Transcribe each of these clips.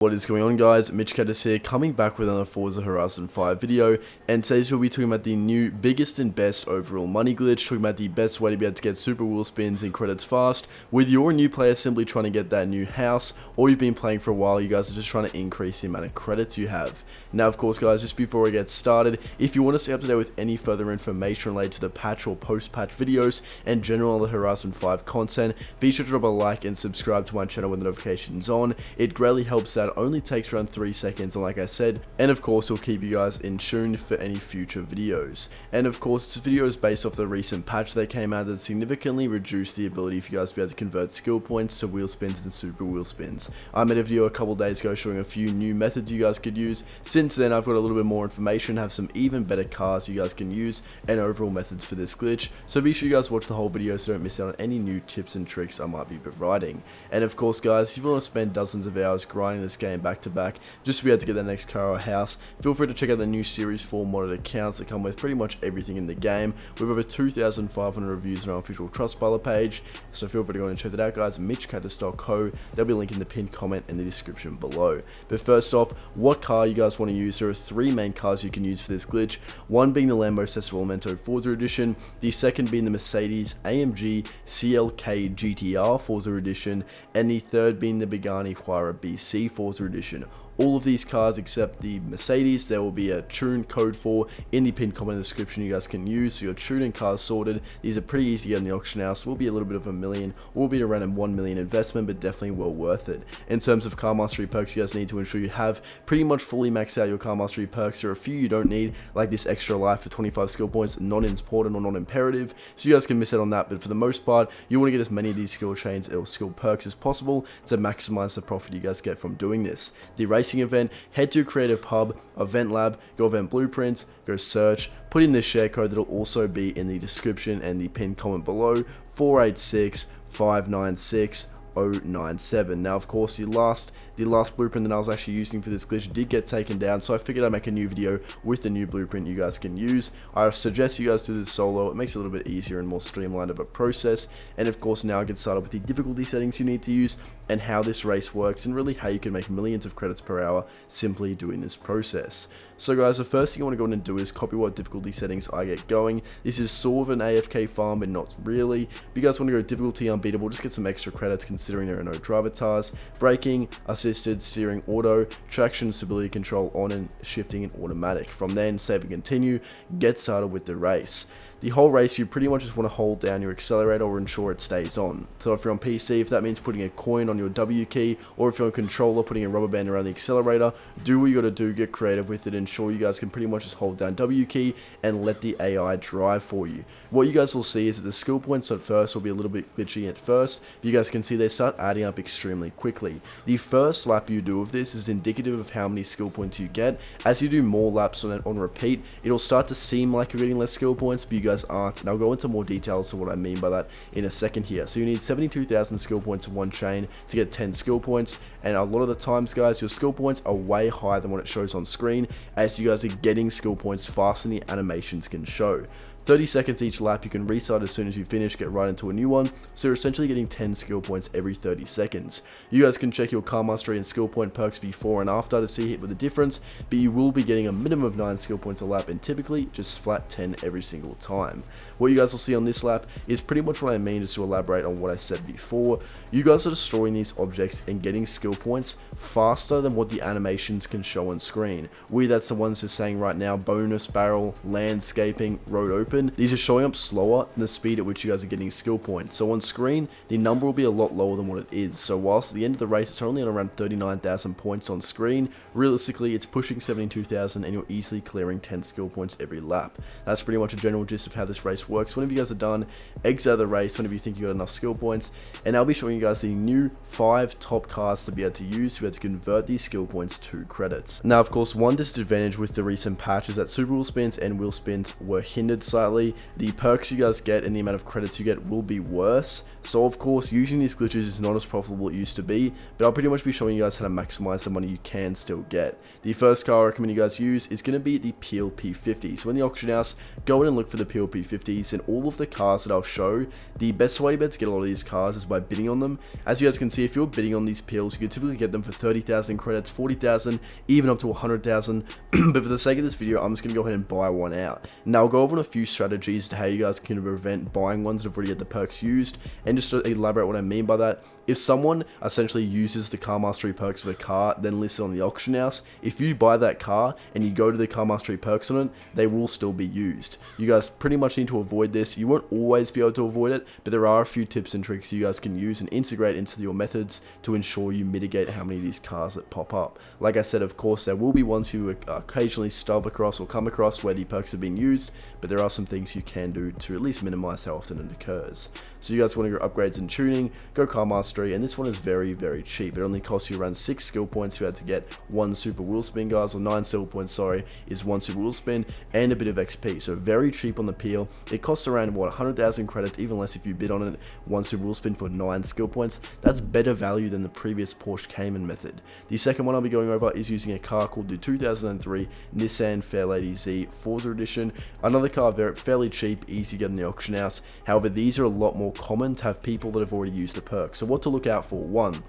What is going on, guys? MitchCactus here, coming back with another Forza Horizon 5 video, and today's we'll be talking about the new biggest and best overall money glitch, talking about the best way to be able to get super wheel spins and credits fast, with your new player simply trying to get that new house, or you've been playing for a while, you guys are just trying to increase the amount of credits you have. Now, of course, guys, just before we get started, if you want to stay up to date with any further information related to the patch or post-patch videos, and general other Horizon 5 content, be sure to drop a like and subscribe to my channel with notifications on. It greatly helps out. Only takes around 3 seconds, and like I said, and of course, it'll keep you guys in tune for any future videos. And of course, this video is based off the recent patch that came out that significantly reduced the ability for you guys to be able to convert skill points to wheel spins and super wheel spins. I made a video a couple days ago showing a few new methods you guys could use. Since then, I've got a little bit more information, have some even better cars you guys can use, and overall methods for this glitch. So be sure you guys watch the whole video so don't miss out on any new tips and tricks I might be providing. And of course, guys, if you want to spend dozens of hours grinding this game back to back just to be able to get that next car or house, feel free to check out the new Series 4 modded accounts that come with pretty much everything in the game, with over 2,500 reviews on our official Trustpilot page. So feel free to go and check that out, guys. MitchCactus.co. There'll be a link in the pinned comment in the description below. But first off, what car you guys want to use? There are 3 main cars you can use for this glitch, one being the Lambo Sesto Forza Edition, the second being the Mercedes AMG CLK GTR Forza Edition, and the third being the Pagani Huayra BC Forza Edition. All of these cars except the Mercedes, there will be a tune code for in the pinned comment in the description you guys can use, so your tuning cars sorted. These are pretty easy to get in the auction house, will be a little bit of $1 million, or will be around a $1 million investment, but definitely well worth it. In terms of car mastery perks, you guys need to ensure you have pretty much fully maxed out your car mastery perks. There are a few you don't need, like this extra life for 25 skill points, not important or not imperative, so you guys can miss out on that, but for the most part, you want to get as many of these skill chains or skill perks as possible to maximize the profit you guys get from doing this. The racing event, head to Creative Hub, Eventlab, go Eventlab Blueprint, go search, put in the share code that'll also be in the description and the pinned comment below, 486596097. Now, of course, the last blueprint that I was actually using for this glitch did get taken down, so I figured I'd make a new video with the new blueprint you guys can use. I suggest you guys do this solo. It makes it a little bit easier and more streamlined of a process. And of course, now I get started with the difficulty settings you need to use and how this race works, and really how you can make millions of credits per hour simply doing this process. So guys, the first thing I want to go in and do is copy what difficulty settings I get going. This is sort of an AFK farm, but not really. If you guys want to go difficulty unbeatable, just get some extra credits considering there are no driver tires. Braking, assisted, steering auto, traction, stability control on, and shifting and automatic. From then, save and continue, get started with the race. The whole race, you pretty much just want to hold down your accelerator or ensure it stays on. So if you're on PC, if that means putting a coin on your W key, or if you're on controller, putting a rubber band around the accelerator, do what you gotta do, get creative with it, ensure you guys can pretty much just hold down W key and let the AI drive for you. What you guys will see is that the skill points at first will be a little bit glitchy at first, but you guys can see they start adding up extremely quickly. The first lap you do of this is indicative of how many skill points you get. As you do more laps on repeat, it'll start to seem like you're getting less skill points, but you guys aren't, and I'll go into more details to what I mean by that in a second here. So you need 72,000 skill points in one chain to get 10 skill points, and a lot of the times, guys, your skill points are way higher than what it shows on screen, as you guys are getting skill points faster than the animations can show. 30 seconds each lap, you can restart as soon as you finish, get right into a new one, so you're essentially getting 10 skill points every 30 seconds. You guys can check your car mastery and skill point perks before and after to see the difference, but you will be getting a minimum of 9 skill points a lap, and typically just flat 10 every single time. What you guys will see on this lap is pretty much what I mean, just to elaborate on what I said before. You guys are destroying these objects and getting skill points faster than what the animations can show on screen. That's the ones just saying right now, bonus barrel, landscaping, road open. These are showing up slower than the speed at which you guys are getting skill points. So on screen, the number will be a lot lower than what it is. So whilst at the end of the race, it's only at around 39,000 points on screen, realistically, it's pushing 72,000, and you're easily clearing 10 skill points every lap. That's pretty much a general gist of how this race works. Whenever you guys are done, exit the race whenever you think you got enough skill points, and I'll be showing you guys the new 5 top cars to be able to use to be able to convert these skill points to credits. Now, of course, one disadvantage with the recent patch is that super wheel spins and wheel spins were hindered slightly slightly, the perks you guys get and the amount of credits you get will be worse. So of course, using these glitches is not as profitable as it used to be, but I'll pretty much be showing you guys how to maximize the money you can still get. The first car I recommend you guys use is going to be the PLP50. So in the auction house, go in and look for the PLP50s, and all of the cars that I'll show, the best way to get a lot of these cars is by bidding on them. As you guys can see, if you're bidding on these PLs, you can typically get them for 30,000 credits, 40,000, even up to 100,000. But for the sake of this video, I'm just going to go ahead and buy one out. Now I'll go over a few strategies to how you guys can prevent buying ones that have already had the perks used, and just to elaborate what I mean by that, if someone essentially uses the car mastery perks of a car, then listed on the auction house, if you buy that car and you go to the car mastery perks on it, they will still be used. You guys pretty much need to avoid this. You won't always be able to avoid it, but there are a few tips and tricks you guys can use and integrate into your methods to ensure you mitigate how many of these cars that pop up. Like I said, of course, there will be ones you occasionally stumble across or come across where the perks have been used, but there are some things you can do to at least minimize how often it occurs. So you guys want to go upgrades and tuning, go car mastery, and this one is very, very cheap. It only costs you around 6 skill points if you had to get 1 super wheel spin, guys, or 9 skill points, sorry, is 1 super wheel spin, and a bit of XP. So very cheap on the peel. It costs around, what, 100,000 credits, even less if you bid on it, 1 super wheel spin for 9 skill points. That's better value than the previous Porsche Cayman method. The second one I'll be going over is using a car called the 2003 Nissan Fairlady Z Forza Edition. Another car, fairly cheap, easy to get in the auction house. However, these are a lot more common to have people that have already used the perk. So what to look out for: 1,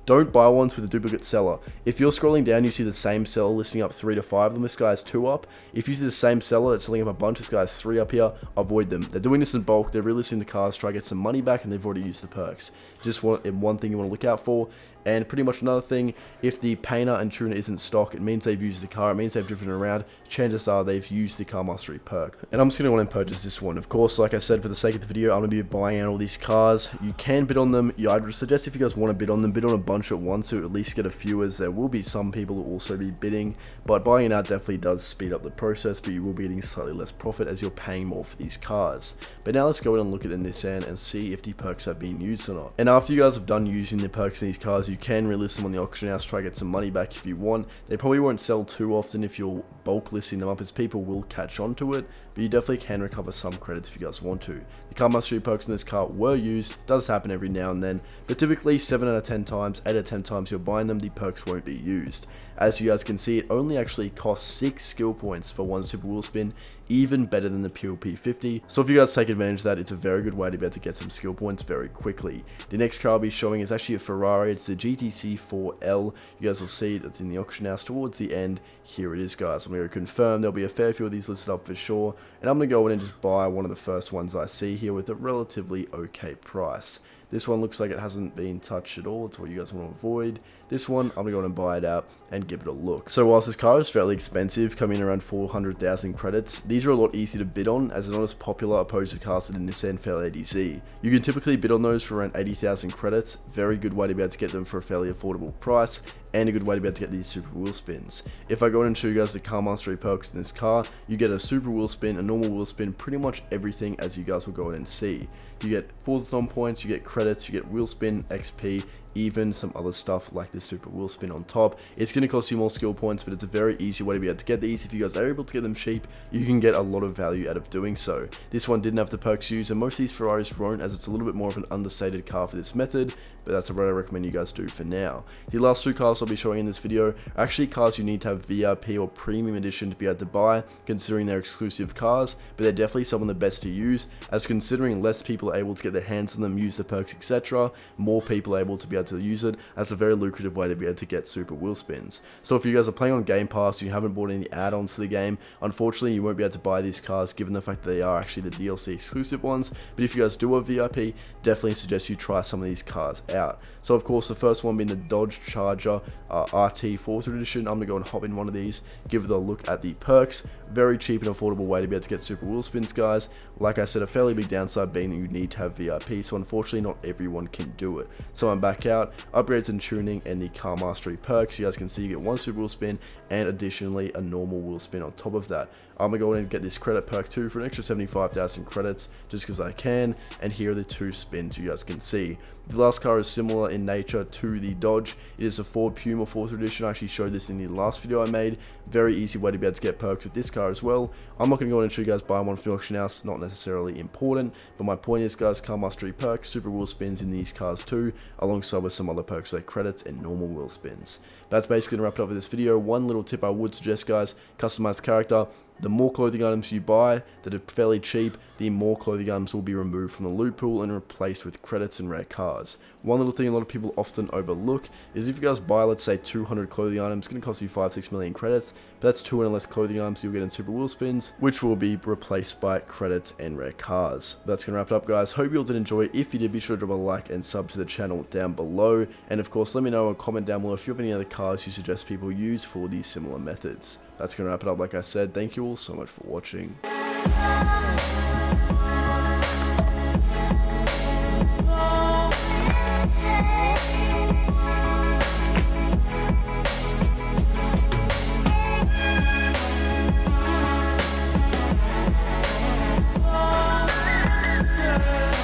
don't buy ones with a duplicate seller. If you're scrolling down, you see the same seller listing up 3 to 5 of them, this guy's 2 up. If you see the same seller that's selling up a bunch, this guy's 3 up here, avoid them. They're doing this in bulk, they're relisting the cars, try to get some money back, and they've already used the perks. Just one thing you want to look out for. And pretty much another thing, if the painter and tuner isn't stock, it means they've used the car, it means they've driven around, chances are they've used the car mastery perk. And I'm just going to want to purchase this one. Of course, like I said, for the sake of the video, I'm going to be buying out all these cars. You can bid on them. I'd suggest if you guys want to bid on them, bid on a bunch at once to at least get a few, as there will be some people who will also be bidding. But buying it out definitely does speed up the process, but you will be getting slightly less profit as you're paying more for these cars. But now let's go in and look at the Nissan and see if the perks have been used or not. And after you guys have done using the perks in these cars, you can relist them on the auction house, try to get some money back if you want. They probably won't sell too often if you're bulk listing them up, as people will catch on to it, but you definitely can recover some credits if you guys want to. The car mastery perks in this car were used, does happen every now and then, but typically 7 out of 10 times, 8 out of 10 times you're buying them, the perks won't be used. As you guys can see, it only actually costs 6 skill points for 1 super wheel spin, even better than the PLP50. So if you guys take advantage of that, it's a very good way to be able to get some skill points very quickly. The next car I'll be showing is actually a Ferrari. It's the GTC 4L. You guys will see it's in the auction house towards the end. Here it is, guys. I'm going to confirm there'll be a fair few of these listed up for sure, and I'm going to go in and just buy one of the first ones I see here with a relatively okay price. This one looks like it hasn't been touched at all. It's what you guys want to avoid. This one, I'm going to go and buy it out and give it a look. So whilst this car is fairly expensive, coming in around 400,000 credits, these are a lot easier to bid on, as they're not as popular opposed to cars in the Nissan Fairlady Z. You can typically bid on those for around 80,000 credits. Very good way to be able to get them for a fairly affordable price, and a good way to be able to get these super wheel spins. If I go in and show you guys the car mastery perks in this car, you get a super wheel spin, a normal wheel spin, pretty much everything, as you guys will go in and see. You get Forza points, you get credits, you get wheel spin, XP, even some other stuff like this super wheel spin on top. It's going to cost you more skill points, but it's a very easy way to be able to get these. If you guys are able to get them cheap, you can get a lot of value out of doing so. This one didn't have the perks used, and most of these Ferraris won't, as it's a little bit more of an understated car for this method, but that's what I recommend you guys do for now. The last 2 cars I'll be showing in this video are actually cars you need to have VIP or premium edition to be able to buy, considering they're exclusive cars, but they're definitely some of the best to use, as considering less people are able to get their hands on them, use the perks, etc., more people are able to be able to use it. That's a very lucrative way to be able to get super wheel spins. So if you guys are playing on Game Pass, you haven't bought any add-ons to the game, unfortunately you won't be able to buy these cars given the fact that they are actually the DLC exclusive ones, but if you guys do have VIP, definitely suggest you try some of these cars out. So of course the first one being the Dodge Charger RT Forza Edition. I'm going to go and hop in one of these, give it a look at the perks. Very cheap and affordable way to be able to get super wheel spins, guys. Like I said, a fairly big downside being that you need to have VIP, so unfortunately not everyone can do it. So I'm back out, upgrades and tuning, and the car mastery perks. You guys can see you get 1 super wheel spin and additionally a normal wheel spin on top of that. I'm going to go ahead and get this credit perk too for an extra 75,000 credits just because I can, and here are the 2 spins you guys can see. The last car is similar in nature to the Dodge. It is a Ford Puma 4th edition. I actually showed this in the last video I made. Very easy way to be able to get perks with this car as well. I'm not going to go ahead and show you guys buy one from the auction house, not necessarily important, but my point is guys, car mastery perks, super wheel spins in these cars too, alongside with some other perks like credits and normal wheel spins. That's basically going to wrap it up with this video. One little tip I would suggest guys, customize the character. The more clothing items you buy that are fairly cheap, the more clothing items will be removed from the loot pool and replaced with credits and rare cars. One little thing a lot of people often overlook is if you guys buy, let's say 200 clothing items, it's going to cost you 5-6 million credits, but that's 200 less clothing items you'll get in super wheel spins, which will be replaced by credits and rare cars. That's going to wrap it up guys. Hope you all did enjoy. If you did, be sure to drop a like and sub to the channel down below, and of course let me know in a comment down below if you have any other cars you suggest people use for these similar methods. That's going to wrap it up. Like I said, thank you all so much for watching.